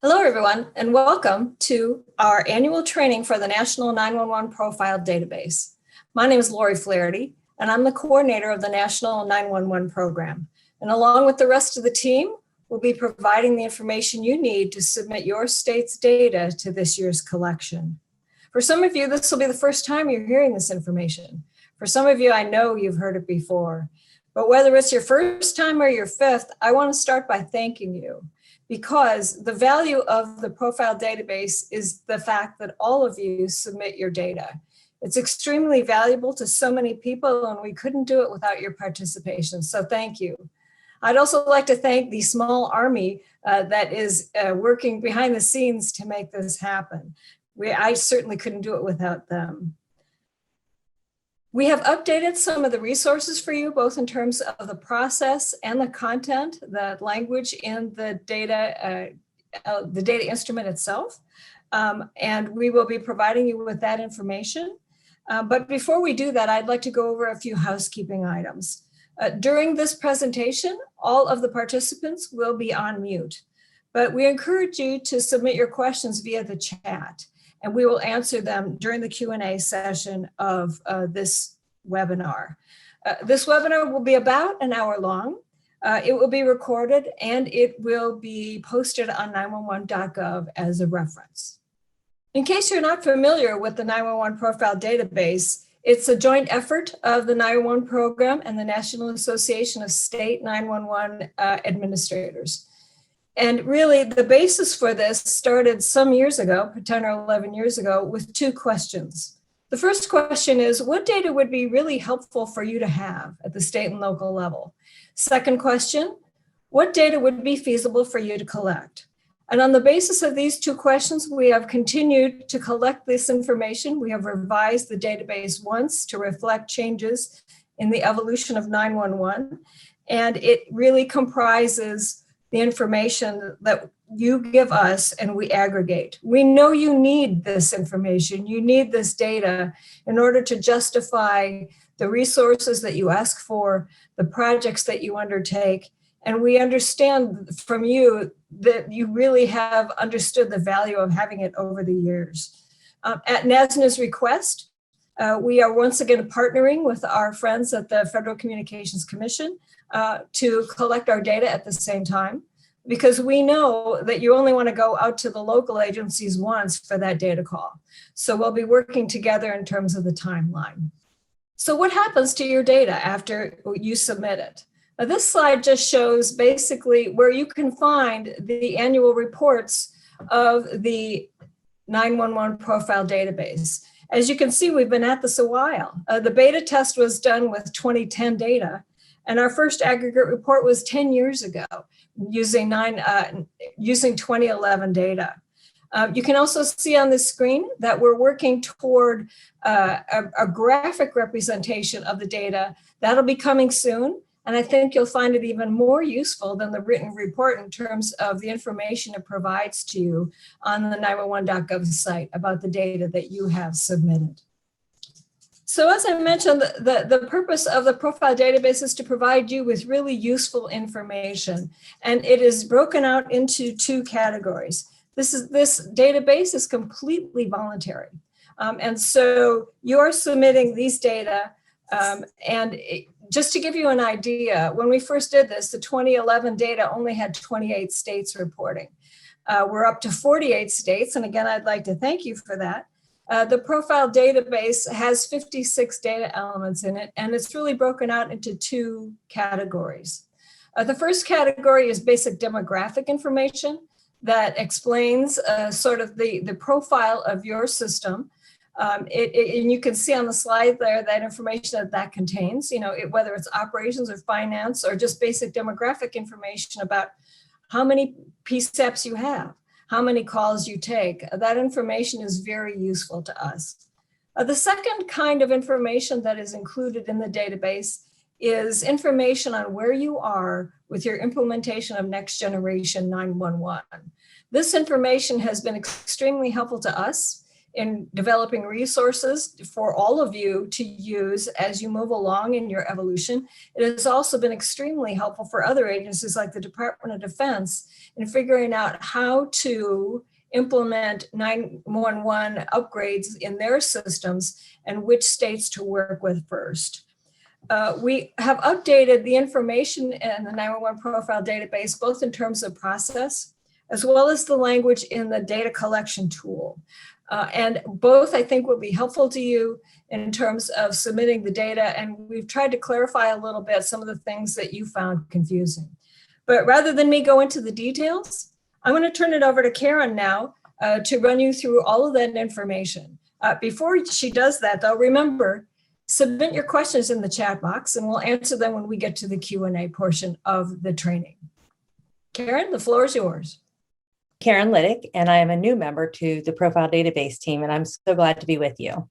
Hello, everyone, and welcome to our annual training for the National 911 Profile Database. My name is Lori Flaherty, and I'm the coordinator of the National 911 program. And along with the rest of the team, we'll be providing the information you need to submit your state's data to this year's collection. For some of you, this will be the first time you're hearing this information. For some of you, I know you've heard it before. But whether it's your first time or your fifth, I want to start by thanking you, because the value of the profile database is the fact that all of you submit your data. It's extremely valuable to so many people, and we couldn't do it without your participation, so thank you. I'd also like to thank the small army that is working behind the scenes to make this happen. I certainly couldn't do it without them. We have updated some of the resources for you, both in terms of the process and the content, the language in the data instrument itself. And we will be providing you with that information. But before we do that, I'd like to go over a few housekeeping items. During this presentation, all of the participants will be on mute, but we encourage you to submit your questions via the chat, and we will answer them during the Q&A session of this webinar. This webinar will be about an hour long. It will be recorded and it will be posted on 911.gov as a reference. In case you're not familiar with the 911 Profile Database, it's a joint effort of the 911 program and the National Association of State 911 Administrators. And really, the basis for this started some years ago, 10 or 11 years ago, with two questions. The first question is, what data would be really helpful for you to have at the state and local level? Second question, what data would be feasible for you to collect? And on the basis of these two questions, we have continued to collect this information. We have revised the database once to reflect changes in the evolution of 911. And it really comprises the information that you give us and we aggregate. We know you need this information, you need this data in order to justify the resources that you ask for, the projects that you undertake, and we understand from you that you really have understood the value of having it over the years. At NASNA's request, we are once again partnering with our friends at the Federal Communications Commission to collect our data at the same time, because we know that you only want to go out to the local agencies once for that data call. So we'll be working together in terms of the timeline. So what happens to your data after you submit it? Now, this slide just shows basically where you can find the annual reports of the 911 Profile Database. As you can see, we've been at this a while. The beta test was done with 2010 data, and our first aggregate report was 10 years ago using 2011 data. You can also see on the screen that we're working toward a graphic representation of the data. That'll be coming soon, and I think you'll find it even more useful than the written report in terms of the information it provides to you on the 911.gov site about the data that you have submitted. So as I mentioned, the purpose of the profile database is to provide you with really useful information, and it is broken out into two categories. This database is completely voluntary, and so you're submitting these data, just to give you an idea, when we first did this, the 2011 data only had 28 states reporting. We're up to 48 states, and again, I'd like to thank you for that. The profile database has 56 data elements in it, and it's really broken out into two categories. The first category is basic demographic information that explains sort of the profile of your system. And you can see on the slide there that information that contains, whether it's operations or finance or just basic demographic information about how many PSAPs you have, how many calls you take. That information is very useful to us. The second kind of information that is included in the database is information on where you are with your implementation of next generation 911. This information has been extremely helpful to us. in developing resources for all of you to use as you move along in your evolution. It has also been extremely helpful for other agencies like the Department of Defense in figuring out how to implement 911 upgrades in their systems and which states to work with first. We have updated the information in the 911 profile database, both in terms of process, as well as the language in the data collection tool. And both, I think, will be helpful to you in terms of submitting the data. And we've tried to clarify a little bit some of the things that you found confusing. But rather than me go into the details, I'm going to turn it over to Karen now to run you through all of that information. Before she does that, though, remember, submit your questions in the chat box and we'll answer them when we get to the Q&A portion of the training. Karen, the floor is yours. Karen Liddick, and I am a new member to the Profile Database team, and I'm so glad to be with you.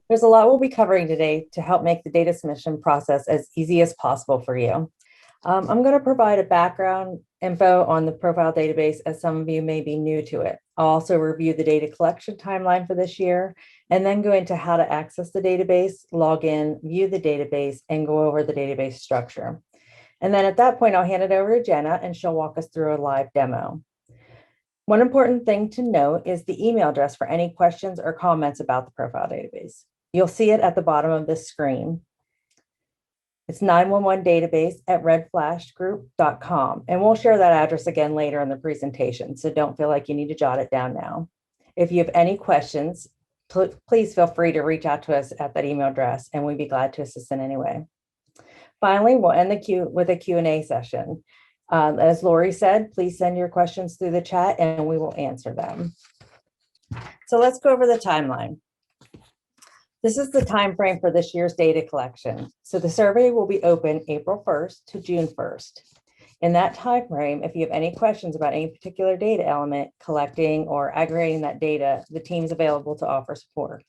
There's a lot we'll be covering today to help make the data submission process as easy as possible for you. I'm going to provide a background info on the Profile Database as some of you may be new to it. I'll also review the data collection timeline for this year, and then go into how to access the database, log in, view the database, and go over the database structure. And then at that point, I'll hand it over to Jenna and she'll walk us through a live demo. One important thing to note is the email address for any questions or comments about the profile database. You'll see it at the bottom of this screen. It's 911database@redflashgroup.com. And we'll share that address again later in the presentation, so don't feel like you need to jot it down now. If you have any questions, please feel free to reach out to us at that email address and we'd be glad to assist in any way. Finally, we'll end with a Q&A session. As Lori said, please send your questions through the chat and we will answer them. So let's go over the timeline. This is the time frame for this year's data collection. So the survey will be open April 1st to June 1st. In that time frame, if you have any questions about any particular data element, collecting or aggregating that data, the team's available to offer support.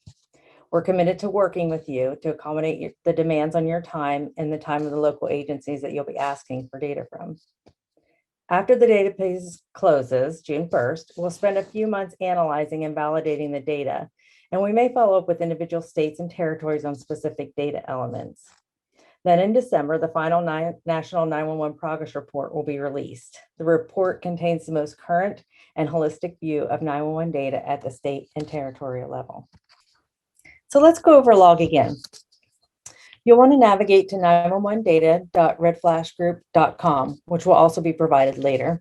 We're committed to working with you to accommodate the demands on your time and the time of the local agencies that you'll be asking for data from. After the database closes, June 1st, we'll spend a few months analyzing and validating the data, and we may follow up with individual states and territories on specific data elements. Then in December, the final National 911 Progress Report will be released. The report contains the most current and holistic view of 911 data at the state and territorial level. So let's go over logging in. You'll want to navigate to 911data.redflashgroup.com, which will also be provided later.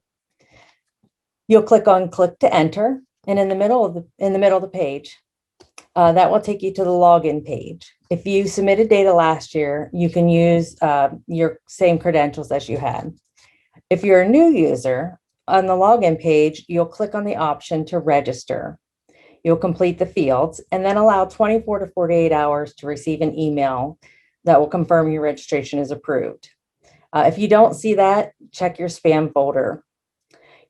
You'll click on click to enter, and in the middle of the page, that will take you to the login page. If you submitted data last year, you can use your same credentials as you had. If you're a new user, on the login page, you'll click on the option to register. You'll complete the fields and then allow 24 to 48 hours to receive an email that will confirm your registration is approved. If you don't see that, check your spam folder.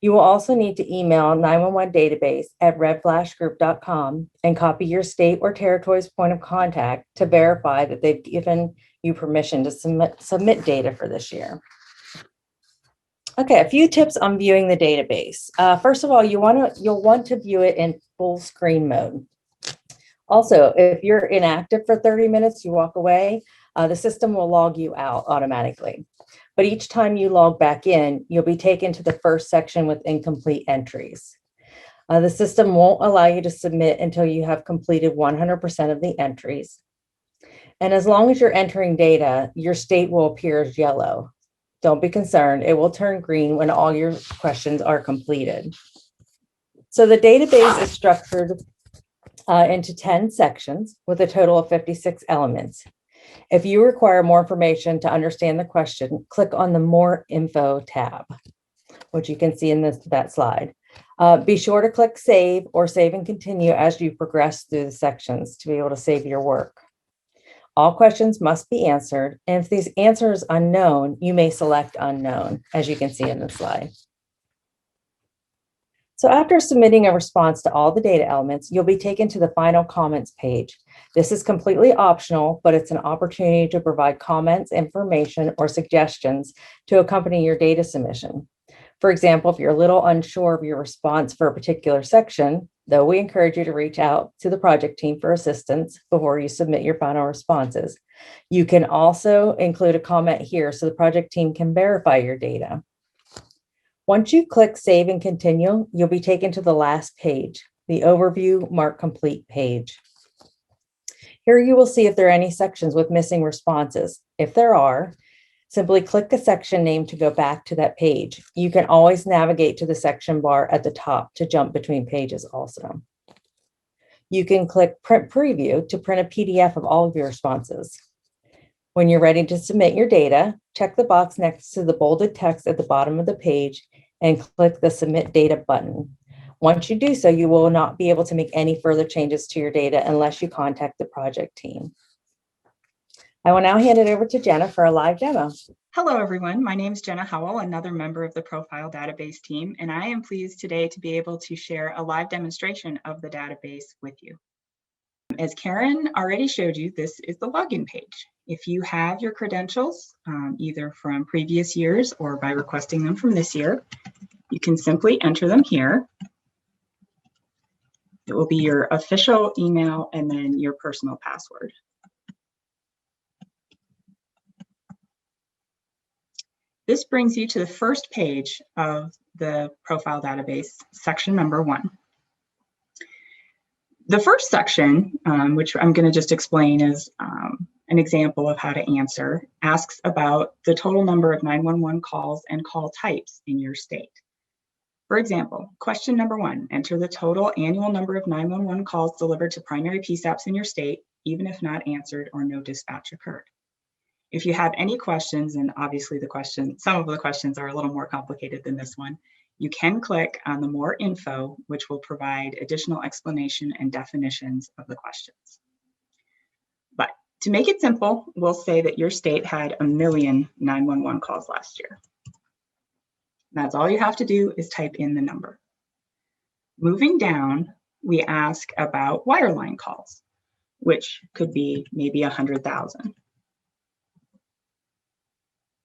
You will also need to email 911database@redflashgroup.com and copy your state or territory's point of contact to verify that they've given you permission to submit data for this year. Okay, a few tips on viewing the database. First of all, you'll want to view it in full screen mode. Also, if you're inactive for 30 minutes, you walk away, the system will log you out automatically. But each time you log back in, you'll be taken to the first section with incomplete entries. The system won't allow you to submit until you have completed 100% of the entries. And as long as you're entering data, your state will appear as yellow. Don't be concerned, it will turn green when all your questions are completed. So the database is structured into 10 sections with a total of 56 elements. If you require more information to understand the question, click on the More Info tab, which you can see in that slide. Be sure to click Save or Save and Continue as you progress through the sections to be able to save your work. All questions must be answered, and if these answers are unknown, you may select Unknown, as you can see in the slide. So after submitting a response to all the data elements, you'll be taken to the final comments page. This is completely optional, but it's an opportunity to provide comments, information, or suggestions to accompany your data submission. For example, if you're a little unsure of your response for a particular section, though we encourage you to reach out to the project team for assistance before you submit your final responses. You can also include a comment here so the project team can verify your data. Once you click Save and Continue, you'll be taken to the last page, the Overview Mark Complete page. Here you will see if there are any sections with missing responses. If there are, simply click the section name to go back to that page. You can always navigate to the section bar at the top to jump between pages also. You can click Print Preview to print a PDF of all of your responses. When you're ready to submit your data, check the box next to the bolded text at the bottom of the page and click the Submit Data button. Once you do so, you will not be able to make any further changes to your data unless you contact the project team. I will now hand it over to Jenna for a live demo. Hello, everyone. My name is Jenna Howell, another member of the Profile Database team, and I am pleased today to be able to share a live demonstration of the database with you. As Karen already showed you, this is the login page. If you have your credentials, either from previous years or by requesting them from this year, you can simply enter them here. It will be your official email and then your personal password. This brings you to the first page of the profile database, section number 1. The first section, which I'm going to just explain as an example of how to answer, asks about the total number of 911 calls and call types in your state. For example, question number 1, enter the total annual number of 911 calls delivered to primary PSAPs in your state, even if not answered or no dispatch occurred. If you have any questions, and obviously some of the questions are a little more complicated than this one, you can click on the More Info, which will provide additional explanation and definitions of the questions. But to make it simple, we'll say that your state had 1 million 911 calls last year. That's all you have to do is type in the number. Moving down, we ask about wireline calls, which could be maybe 100,000.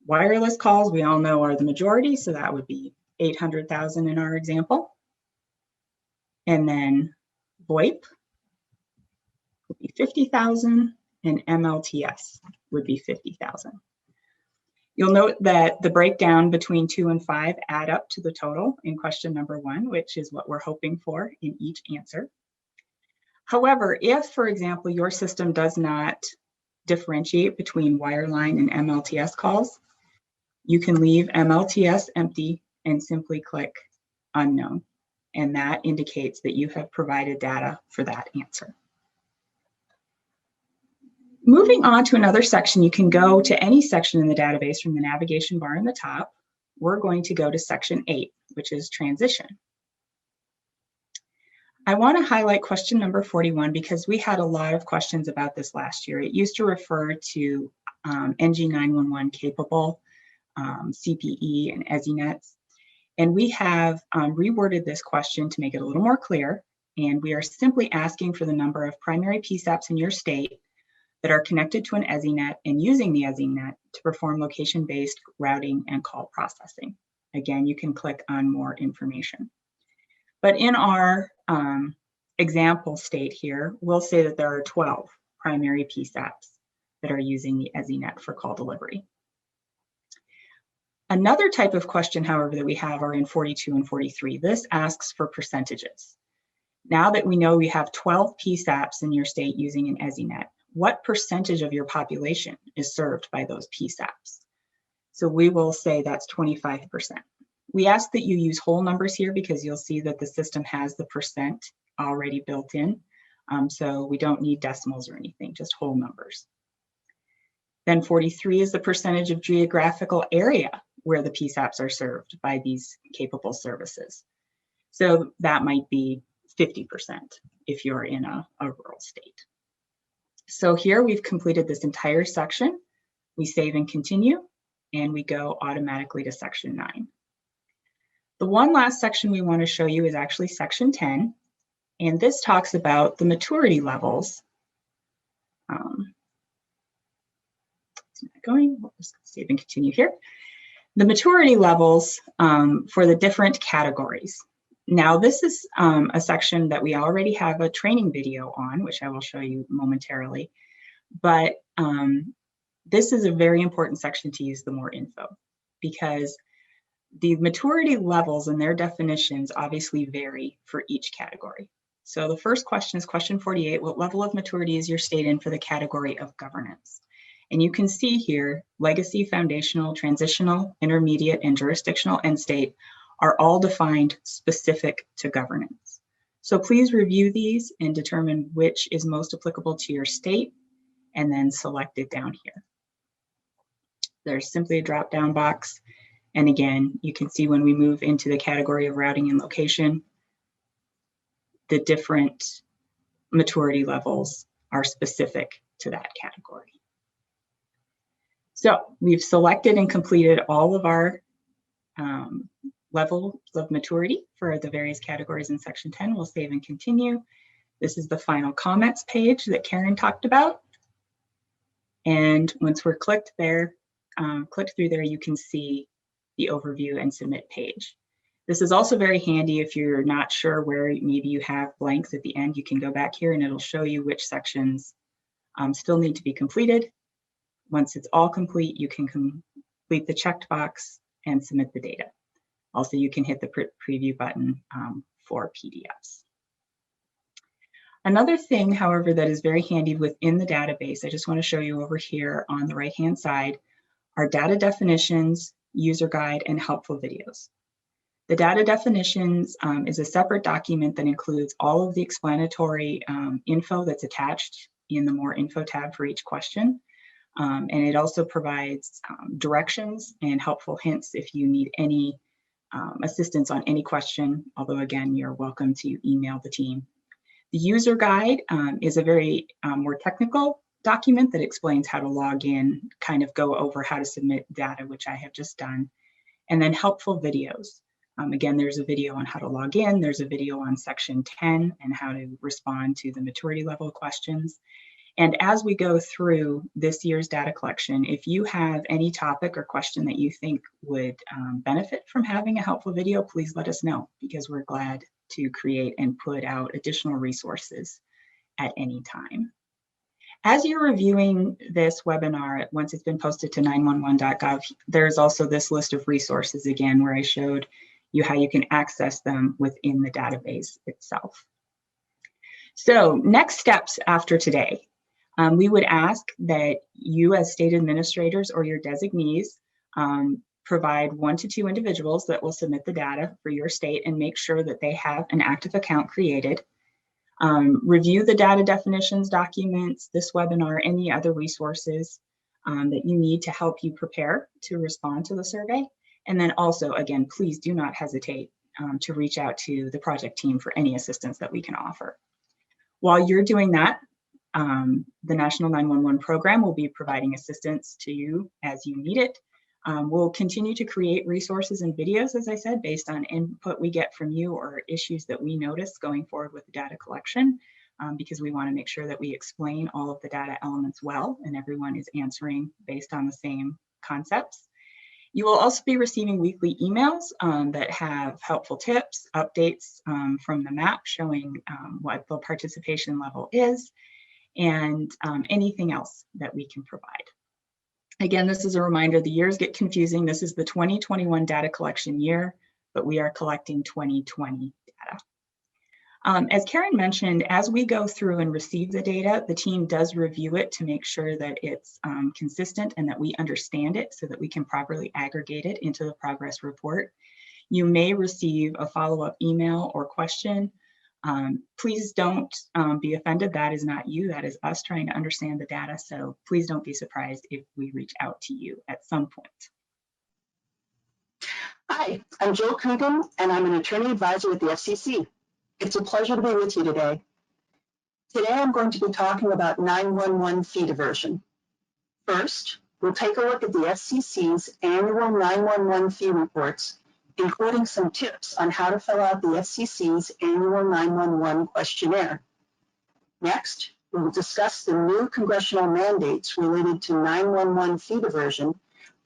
Wireless calls, we all know, are the majority, so that would be 800,000 in our example. And then VoIP would be 50,000, and MLTS would be 50,000. You'll note that the breakdown between 2 and 5 add up to the total in question number 1, which is what we're hoping for in each answer. However, if, for example, your system does not differentiate between wireline and MLTS calls, you can leave MLTS empty and simply click Unknown, and that indicates that you have provided data for that answer. Moving on to another section, you can go to any section in the database from the navigation bar in the top. We're going to go to section 8, which is Transition. I want to highlight question number 41 because we had a lot of questions about this last year. It used to refer to NG911 capable CPE and EZNets. And we have reworded this question to make it a little more clear. And we are simply asking for the number of primary PSAPs in your state that are connected to an EZNet and using the EZNet to perform location-based routing and call processing. Again, you can click on more information. But in our example state here, we'll say that there are 12 primary PSAPs that are using the EZNet for call delivery. Another type of question, however, that we have are in 42 and 43. This asks for percentages. Now that we know we have 12 PSAPs in your state using an EZNet, what percentage of your population is served by those PSAPs? So we will say that's 25%. We ask that you use whole numbers here because you'll see that the system has the percent already built in. So we don't need decimals or anything, just whole numbers. Then 43 is the percentage of geographical area where the PSAPs are served by these capable services. So that might be 50% if you're in a rural state. So here we've completed this entire section. We save and continue, and we go automatically to section 9. The one last section we want to show you is actually section 10, and this talks about the maturity levels. It's not going, we'll just save and continue here. The maturity levels for the different categories. Now this is a section that we already have a training video on, which I will show you momentarily, but this is a very important section to use the more info, because the maturity levels and their definitions obviously vary for each category. So the first question is question 48, what level of maturity is your state in for the category of governance? And you can see here, legacy, foundational, transitional, intermediate, and jurisdictional end state are all defined specific to governance. So please review these and determine which is most applicable to your state, and then select it down here. There's simply a drop-down box. And again, you can see when we move into the category of routing and location, the different maturity levels are specific to that category. So we've selected and completed all of our levels of maturity for the various categories in section 10. We'll save and continue. This is the final comments page that Karen talked about. And once we're clicked there, click through there, you can see the overview and submit page. This is also very handy if you're not sure where maybe you have blanks at the end. You can go back here and it'll show you which sections still need to be completed. Once it's all complete, you can complete the checked box and submit the data. Also, you can hit the preview button for PDFs. Another thing, however, that is very handy within the database, I just want to show you over here on the right-hand side, are data definitions, user guide, and helpful videos. The data definitions is a separate document that includes all of the explanatory info that's attached in the more info tab for each question. And it also provides directions and helpful hints if you need any assistance on any question, although again, you're welcome to email the team. The user guide is a very more technical document that explains how to log in, kind of go over how to submit data, which I have just done, and then helpful videos. Again, there's a video on how to log in, there's a video on section 10 and how to respond to the maturity level questions. And as we go through this year's data collection, if you have any topic or question that you think would benefit from having a helpful video, please let us know, because we're glad to create and put out additional resources at any time. As you're reviewing this webinar, once it's been posted to 911.gov, there's also this list of resources again, where I showed you how you can access them within the database itself. So next steps after today. We would ask that you as state administrators or your designees provide 1 to 2 individuals that will submit the data for your state and make sure that they have an active account created. Review the data definitions documents, this webinar, any other resources that you need to help you prepare to respond to the survey. And then also, again, please do not hesitate to reach out to the project team for any assistance that we can offer. While you're doing that, the National 911 program will be providing assistance to you as you need it. We'll continue to create resources and videos, as I said, based on input we get from you or issues that we notice going forward with the data collection, because we want to make sure that we explain all of the data elements well and everyone is answering based on the same concepts. You will also be receiving weekly emails that have helpful tips, updates from the map showing what the participation level is, and anything else that we can provide. Again, this is a reminder, the years get confusing. This is the 2021 data collection year, but we are collecting 2020 data. As Karen mentioned, as we go through and receive the data, the team does review it to make sure that it's consistent and that we understand it so that we can properly aggregate it into the progress report. You may receive a follow-up email or question. Please don't be offended. That is not you. That is us trying to understand the data. So please don't be surprised if we reach out to you at some point. Hi, I'm Jill Coogan, and I'm an attorney advisor with the FCC. It's a pleasure to be with you today. Today, I'm going to be talking about 911 fee diversion. First, we'll take a look at the FCC's annual 911 fee reports, including some tips on how to fill out the FCC's annual 911 questionnaire. Next, we will discuss the new congressional mandates related to 911 fee diversion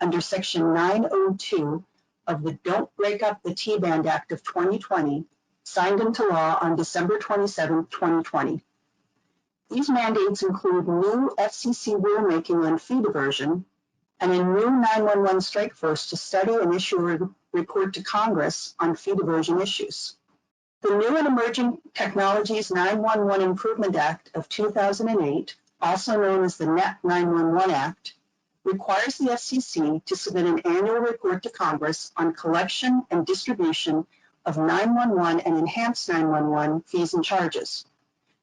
under Section 902 of the Don't Break Up the T-Band Act of 2020 signed into law on December 27, 2020. These mandates include new FCC rulemaking on fee diversion and a new 911 strike force to study and issue a report to Congress on fee diversion issues. The New and Emerging Technologies 911 Improvement Act of 2008, also known as the NET 911 Act, requires the FCC to submit an annual report to Congress on collection and distribution of 911 and enhanced 911 fees and charges.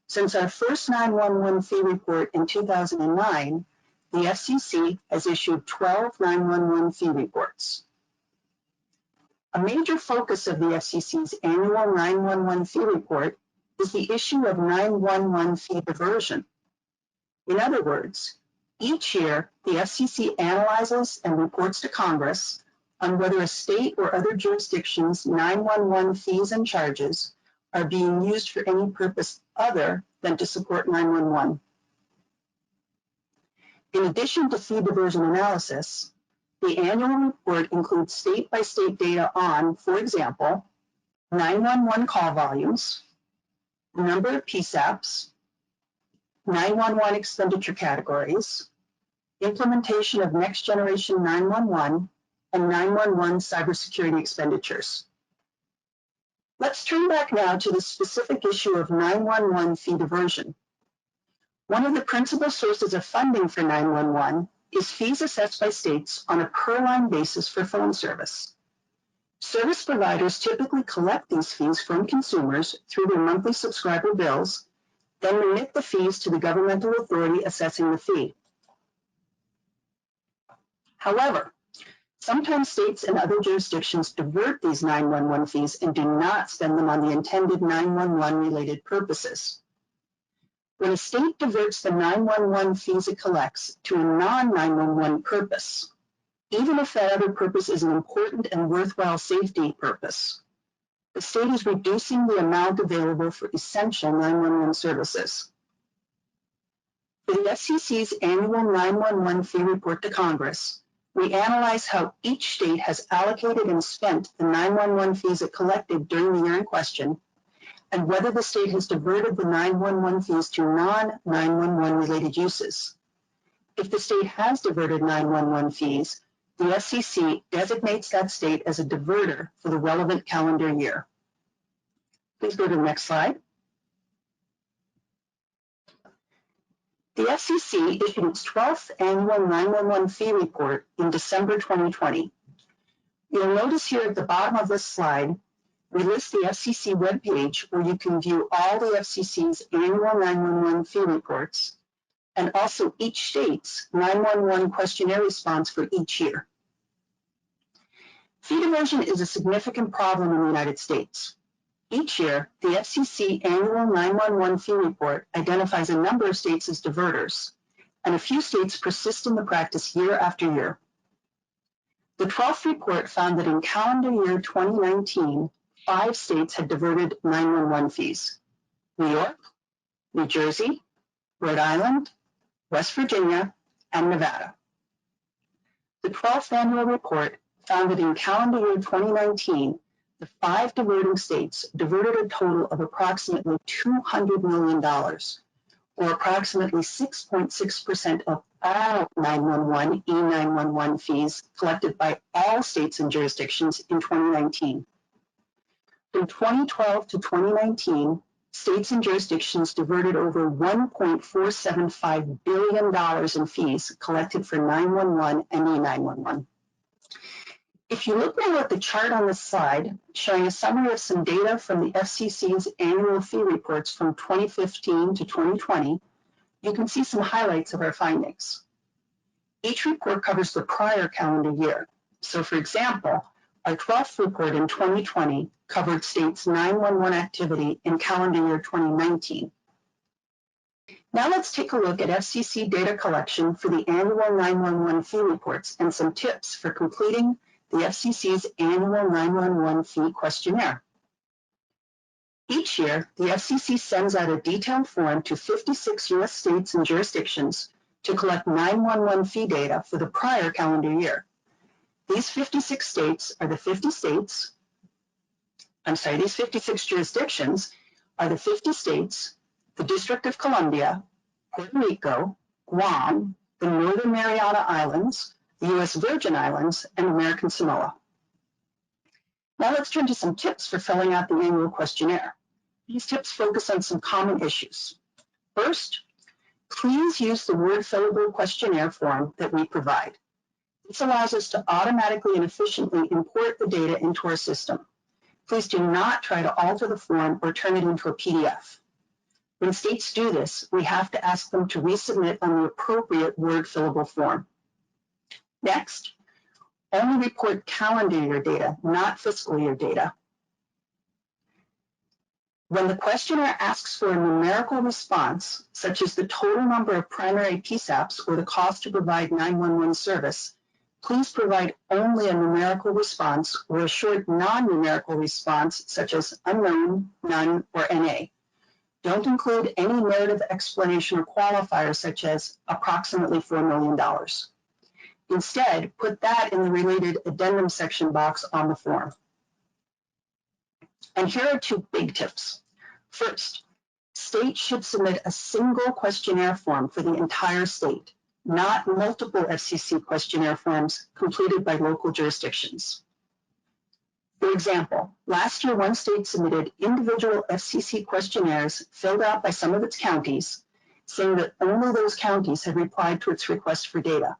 Since our first 911 fee report in 2009, the FCC has issued 12 911 fee reports. A major focus of the FCC's annual 911 fee report is the issue of 911 fee diversion. In other words, each year, the FCC analyzes and reports to Congress on whether a state or other jurisdiction's 911 fees and charges are being used for any purpose other than to support 911. In addition to fee diversion analysis, the annual report includes state-by-state data on, for example, 911 call volumes, the number of PSAPs, 911 expenditure categories, implementation of next generation 911, and 911 cybersecurity expenditures. Let's turn back now to the specific issue of 911 fee diversion. One of the principal sources of funding for 911 is fees assessed by states on a per-line basis for phone service. Service providers typically collect these fees from consumers through their monthly subscriber bills, then remit the fees to the governmental authority assessing the fee. However, sometimes states and other jurisdictions divert these 911 fees and do not spend them on the intended 911 related purposes. When a state diverts the 911 fees it collects to a non-911 purpose, even if that other purpose is an important and worthwhile safety purpose, the state is reducing the amount available for essential 911 services. For the FCC's annual 911 fee report to Congress, we analyze how each state has allocated and spent the 911 fees it collected during the year in question, and whether the state has diverted the 911 fees to non-911 related uses. If the state has diverted 911 fees, the FCC designates that state as a diverter for the relevant calendar year. Please go to the next slide. The FCC issued its 12th annual 911 fee report in December 2020. You'll notice here at the bottom of this slide, we list the FCC webpage where you can view all the FCC's annual 911 fee reports and also each state's 911 questionnaire response for each year. Fee diversion is a significant problem in the United States. Each year, the FCC annual 911 fee report identifies a number of states as diverters, and a few states persist in the practice year after year. The 12th report found that in calendar year 2019, 5 states had diverted 911 fees: New York, New Jersey, Rhode Island, West Virginia, and Nevada. The 12th annual report found that in calendar year 2019, the 5 diverting states diverted a total of approximately $200 million, or approximately 6.6% of all 911 E911 fees collected by all states and jurisdictions in 2019. From 2012 to 2019, states and jurisdictions diverted over $1.475 billion in fees collected for 911 and E911. If you look now at the chart on this slide, showing a summary of some data from the FCC's annual fee reports from 2015 to 2020, you can see some highlights of our findings. Each report covers the prior calendar year. So for example, our 12th report in 2020 covered states' 911 activity in calendar year 2019. Now let's take a look at FCC data collection for the annual 911 fee reports and some tips for completing the FCC's annual 911 fee questionnaire. Each year, the FCC sends out a detailed form to 56 U.S. states and jurisdictions to collect 911 fee data for the prior calendar year. These 56 states are the 50 states, These 56 jurisdictions are the 50 states, the District of Columbia, Puerto Rico, Guam, the Northern Mariana Islands, the U.S. Virgin Islands, and American Samoa. Now let's turn to some tips for filling out the annual questionnaire. These tips focus on some common issues. First, please use the word fillable questionnaire form that we provide. This allows us to automatically and efficiently import the data into our system. Please do not try to alter the form or turn it into a PDF. When states do this, we have to ask them to resubmit on the appropriate word fillable form. Next, only report calendar year data, not fiscal year data. When the questionnaire asks for a numerical response, such as the total number of primary PSAPs or the cost to provide 911 service, please provide only a numerical response or a short non-numerical response, such as unknown, none, or NA. Don't include any narrative explanation or qualifier, such as approximately $4 million. Instead, put that in the related addendum section box on the form. And here are two big tips. First, states should submit a single questionnaire form for the entire state, not multiple FCC questionnaire forms completed by local jurisdictions. For example, last year one state submitted individual FCC questionnaires filled out by some of its counties, saying that only those counties had replied to its request for data.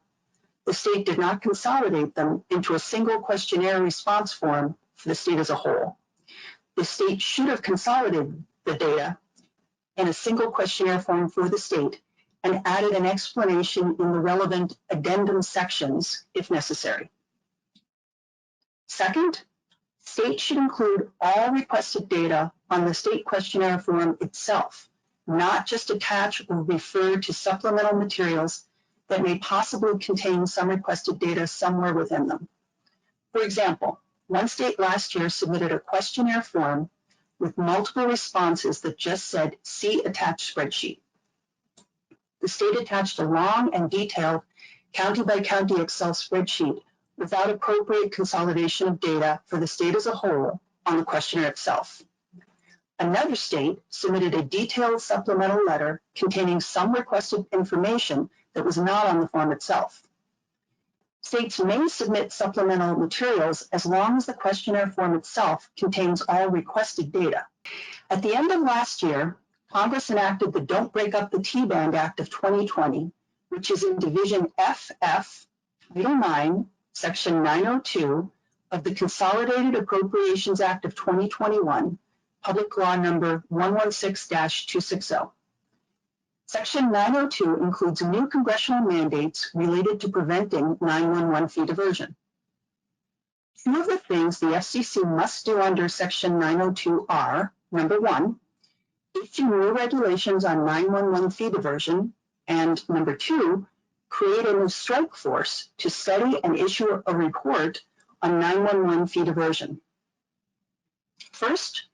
The state did not consolidate them into a single questionnaire response form for the state as a whole. The state should have consolidated the data in a single questionnaire form for the state and added an explanation in the relevant addendum sections if necessary. Second, states should include all requested data on the state questionnaire form itself, not just attach or refer to supplemental materials that may possibly contain some requested data somewhere within them. For example, one state last year submitted a questionnaire form with multiple responses that just said, "See attached spreadsheet." The state attached a long and detailed county-by-county Excel spreadsheet without appropriate consolidation of data for the state as a whole on the questionnaire itself. Another state submitted a detailed supplemental letter containing some requested information that was not on the form itself. States may submit supplemental materials as long as the questionnaire form itself contains all requested data. At the end of last year, Congress enacted the Don't Break Up the T-Band Act of 2020, which is in Division FF, Title 9, Section 902 of the Consolidated Appropriations Act of 2021, Public Law Number 116-260. Section 902 includes new congressional mandates related to preventing 911 fee diversion. Two of the things the FCC must do under Section 902 are, number one, issue new regulations on 911 fee diversion, and number two, create a new strike force to study and issue a report on 911 fee diversion. First,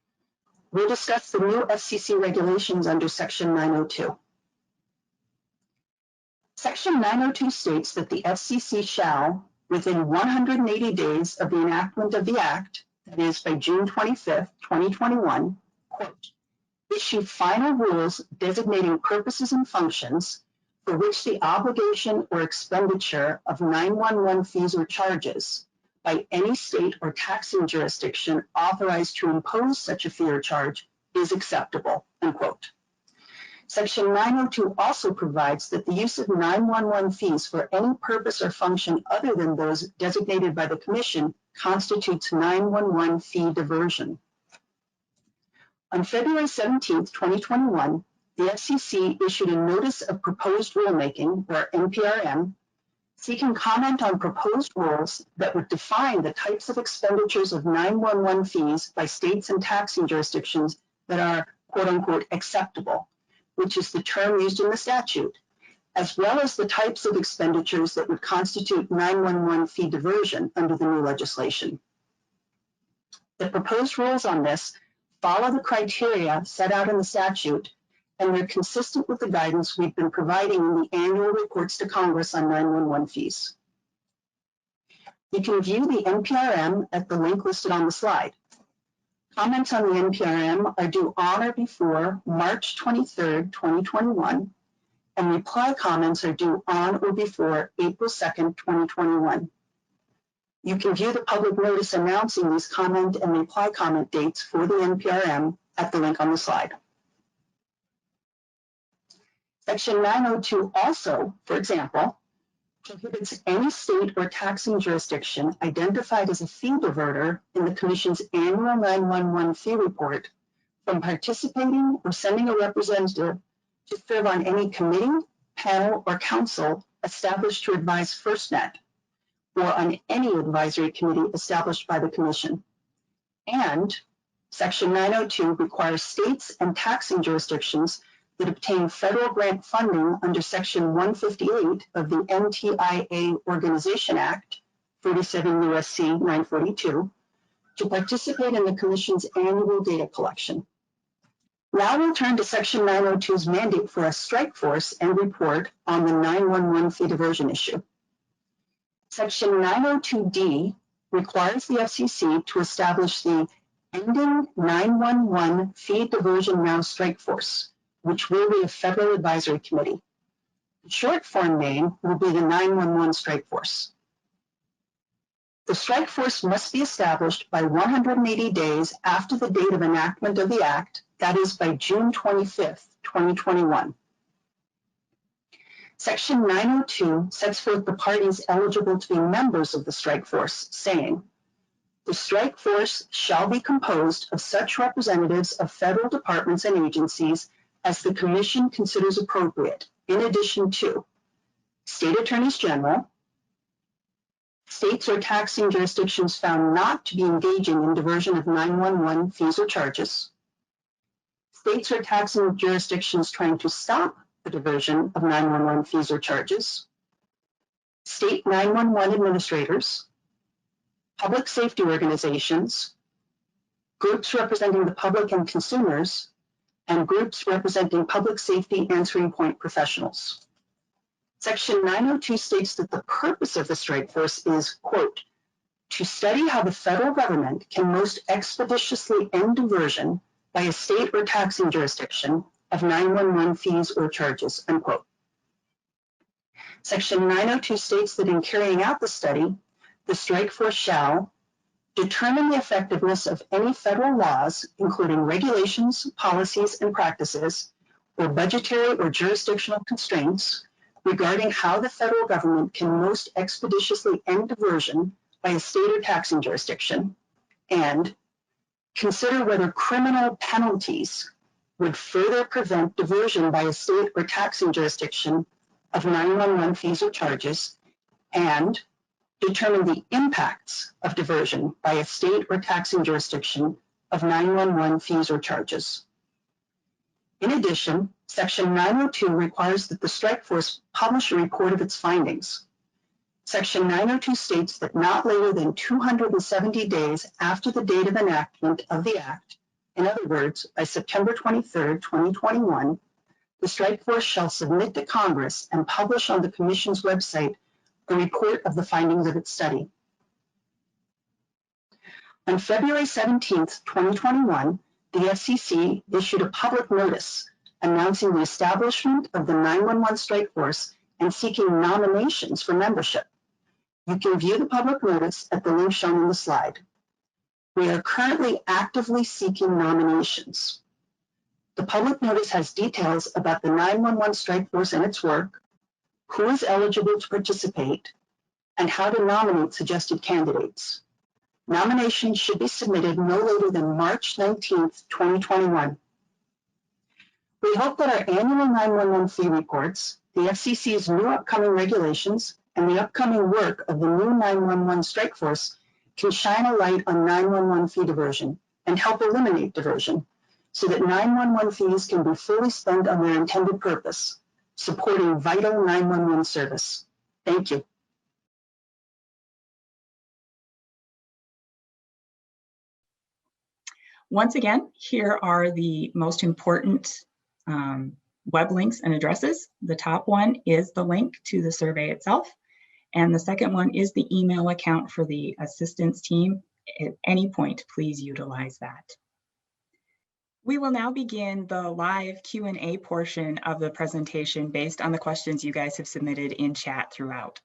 we'll discuss the new FCC regulations under Section 902. Section 902 states that the FCC shall, within 180 days of the enactment of the Act, that is by June 25th, 2021, quote, issue final rules designating purposes and functions for which the obligation or expenditure of 911 fees or charges by any state or taxing jurisdiction authorized to impose such a fee or charge is acceptable, unquote. Section 902 also provides that the use of 911 fees for any purpose or function other than those designated by the Commission constitutes 911 fee diversion. On February 17, 2021, the FCC issued a Notice of Proposed Rulemaking, or NPRM, seeking comment on proposed rules that would define the types of expenditures of 911 fees by states and taxing jurisdictions that are, quote unquote, acceptable, which is the term used in the statute, as well as the types of expenditures that would constitute 911 fee diversion under the new legislation. The proposed rules on this follow the criteria set out in the statute, and they're consistent with the guidance we've been providing in the annual reports to Congress on 911 fees. You can view the NPRM at the link listed on the slide. Comments on the NPRM are due on or before March 23rd, 2021, and reply comments are due on or before April 2nd, 2021. You can view the public notice announcing these comment and reply comment dates for the NPRM at the link on the slide. Section 902 also, for example, prohibits any state or taxing jurisdiction identified as a fee diverter in the Commission's annual 911 fee report from participating or sending a representative to serve on any committee, panel, or council established to advise FirstNet, or on any advisory committee established by the Commission. And Section 902 requires states and taxing jurisdictions that obtain federal grant funding under Section 158 of the NTIA Organization Act, 47 U.S.C. 942, to participate in the Commission's annual data collection. Now we'll turn to Section 902's mandate for a strike force and report on the 911 fee diversion issue. Section 902D requires the FCC to establish the Ending 911 Fee Diversion Now Strike Force, which will be a federal advisory committee. The short form name will be the 911 Strike Force. The strike force must be established by 180 days after the date of enactment of the Act, that is by June 25th, 2021. Section 902 sets forth the parties eligible to be members of the strike force, saying, the strike force shall be composed of such representatives of federal departments and agencies as the Commission considers appropriate, in addition to state attorneys general, states or taxing jurisdictions found not to be engaging in diversion of 911 fees or charges, states or taxing jurisdictions trying to stop the diversion of 911 fees or charges, state 911 administrators, public safety organizations, groups representing the public and consumers, and groups representing public safety answering point professionals. Section 902 states that the purpose of the strike force is, quote, to study how the federal government can most expeditiously end diversion by a state or taxing jurisdiction of 911 fees or charges, unquote. Section 902 states that in carrying out the study, the strike force shall determine the effectiveness of any federal laws, including regulations, policies, and practices, or budgetary or jurisdictional constraints regarding how the federal government can most expeditiously end diversion by a state or taxing jurisdiction, and consider whether criminal penalties would further prevent diversion by a state or taxing jurisdiction of 911 fees or charges, and determine the impacts of diversion by a state or taxing jurisdiction of 911 fees or charges. In addition, Section 902 requires that the strike force publish a report of its findings. Section 902 states that not later than 270 days after the date of enactment of the Act, in other words, by September 23rd, 2021, the strike force shall submit to Congress and publish on the Commission's website a report of the findings of its study. On February 17th, 2021, the FCC issued a public notice announcing the establishment of the 911 strike force and seeking nominations for membership. You can view the public notice at the link shown in the slide. We are currently actively seeking nominations. The public notice has details about the 911 strike force and its work, who is eligible to participate, and how to nominate suggested candidates. Nominations should be submitted no later than March 19th, 2021. We hope that our annual 911 fee reports, the FCC's new upcoming regulations, and the upcoming work of the new 911 strike force can shine a light on 911 fee diversion and help eliminate diversion so that 911 fees can be fully spent on their intended purpose, supporting vital 911 service. Thank you. Once again, here are the most important web links and addresses. The top one is the link to the survey itself. And the second one is the email account for the assistance team. At any point, please utilize that. We will now begin the live Q&A portion of the presentation based on the questions you guys have submitted in chat throughout.